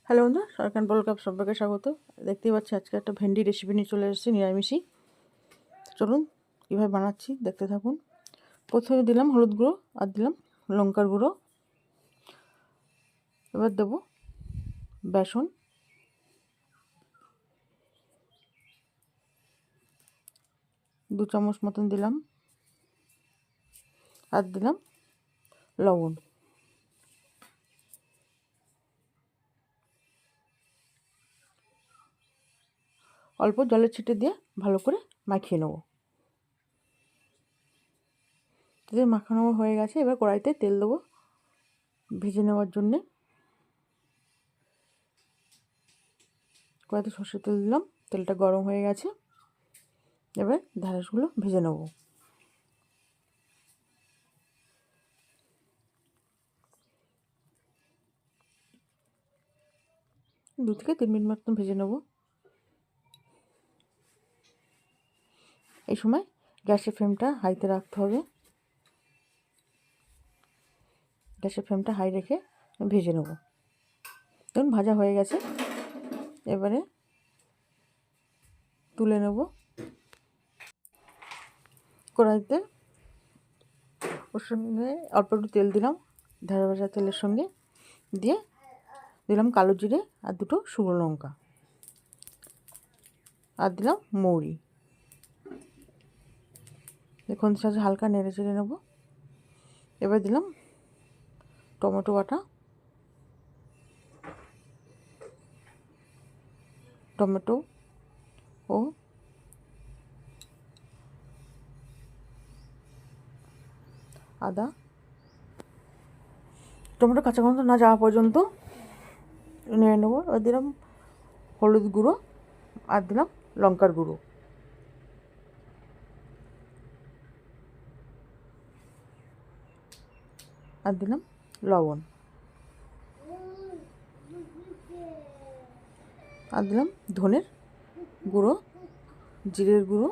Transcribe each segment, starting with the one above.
Hello বন্ধু, সরকার বল cup সবাইকে স্বাগত। দেখতেই পাচ্ছি আজকে একটা ভেন্ডি রেসিপি নিয়ে চলে এসেছি, নিরামিষই। চলুন কীভাবে বানাচ্ছি দেখতে থাকুন। প্রথমে দিলাম হলুদ গুঁড়ো আর দিলাম লঙ্কার গুঁড়ো। এবার দেবো বেসন, 2 চামচ মতন দিলাম, আর দিলাম লবণ। অল্প জলের ছিটে দিয়ে ভালো করে মাখিয়ে নেবো। মাখানো হয়ে গেছে। এবার কড়াইতে তেল দেবো ভেজে নেওয়ার জন্যে। কড়াইতে সর্ষের তেল দিলাম, তেলটা গরম হয়ে গেছে। এবার ঢ্যাঁড়সগুলো ভেজে নেবো। দু থেকে 3 মিনিট মতন ভেজে নেব। এই সময় গ্যাসের ফ্লেমটা হাইতে রাখতে হবে। গ্যাসের ফ্লেমটা হাই রেখে ভেজে নেব। দেখুন ভাজা হয়ে গেছে। এবারে তুলে নেব। কড়াইতে ওর সঙ্গে অল্প একটু তেল দিলাম, ঢেঁড়স ভাজা তেলের সঙ্গে দিয়ে দিলাম কালো জিরে আর 2টো শুকনো লঙ্কা, আর দিলাম মৌরি। দেখুন সাথে হালকা নেড়ে চেড়ে নেব। এবার দিলাম টমেটো বাটা, টমেটো ও আদা। টমেটো কাঁচা গন্ধ না যাওয়া পর্যন্ত নেড়ে নেবো। আর দিলাম হলুদ গুঁড়ো আর দিলাম লঙ্কার গুঁড়ো, আর দিলাম লবণ, আর দিলাম ধনের গুঁড়ো, জিরের গুঁড়ো,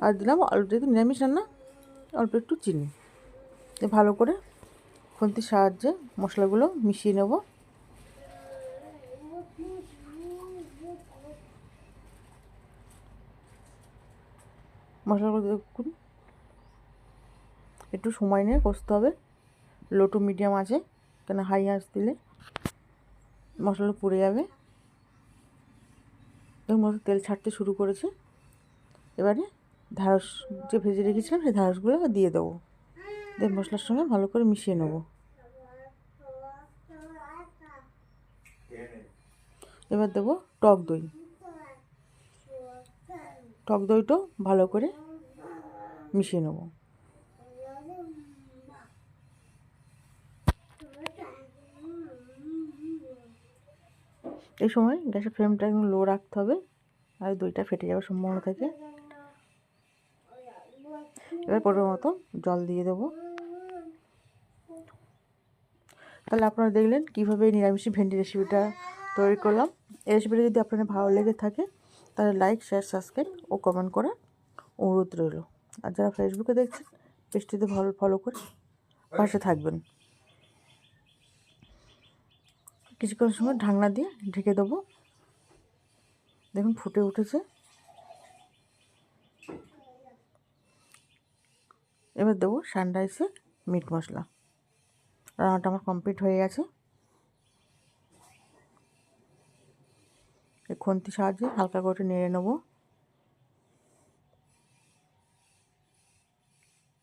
আর দিলাম অল্প, যেহেতু নিরামিষ রান্না, অল্প একটু চিনি। ভালো করে খুন্তির সাহায্যে মশলাগুলো মিশিয়ে নেব। মশলাগুলো দেখুন একটু সময় নিয়ে কষতে হবে, লো টু মিডিয়াম আছে, কেন হাই আঁচ দিলে মশলাটা পুড়ে যাবে। এবং মশলা তেল ছাড়তে শুরু করেছে। এবারে ঢ্যাঁড়স যে ভেজে রেখেছিলাম সেই ঢ্যাঁড়সগুলো দিয়ে দেবো। দিয়ে মশলার সঙ্গে ভালো করে মিশিয়ে নেব। এবার দেবো টক দই। টক দইটাও ভালো করে মিশিয়ে নেব। এই সময় গ্যাসের ফ্লেমটা একদম লো রাখতে হবে, আর দইটা ফেটে যাওয়ার সম্ভাবনা থাকে। এবার পরিমাণ মতো জল দিয়ে দেবো। তাহলে আপনারা দেখলেন কীভাবে নিরামিষী ভেন্ডি রেসিপিটা তৈরি করলাম। এই রেসিপিটা যদি আপনাদের ভালো লেগে থাকে তাহলে লাইক, শেয়ার, সাবস্ক্রাইব ও কমেন্ট করার অনুরোধ রইল। আর যারা ফেসবুকে দেখছেন পেজটিতে ফলো করে পাশে থাকবেন। কিছুক্ষণ সময় ঢাকনা দিয়ে ঢেকে দেবো। দেখুন ফুটে উঠেছে। এবার দেবো সানরাইসে মিট মশলা। রান্নাটা আমার কমপ্লিট হয়ে গেছে। এই খুন্তির সাহায্যে হালকা করে নেড়ে নেবো।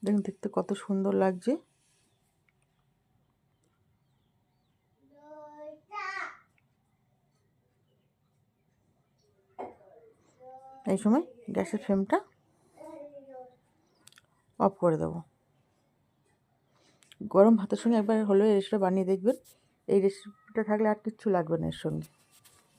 দেখুন দেখতে কত সুন্দর লাগছে। এই সময় গ্যাসের ফ্লেমটা অফ করে দেবো। গরম ভাতের সঙ্গে একবার হলেও এই রেসিপিটা বানিয়ে দেখবেন। এই রেসিপিটা থাকলে আর কিচ্ছু লাগবে না এর সঙ্গে।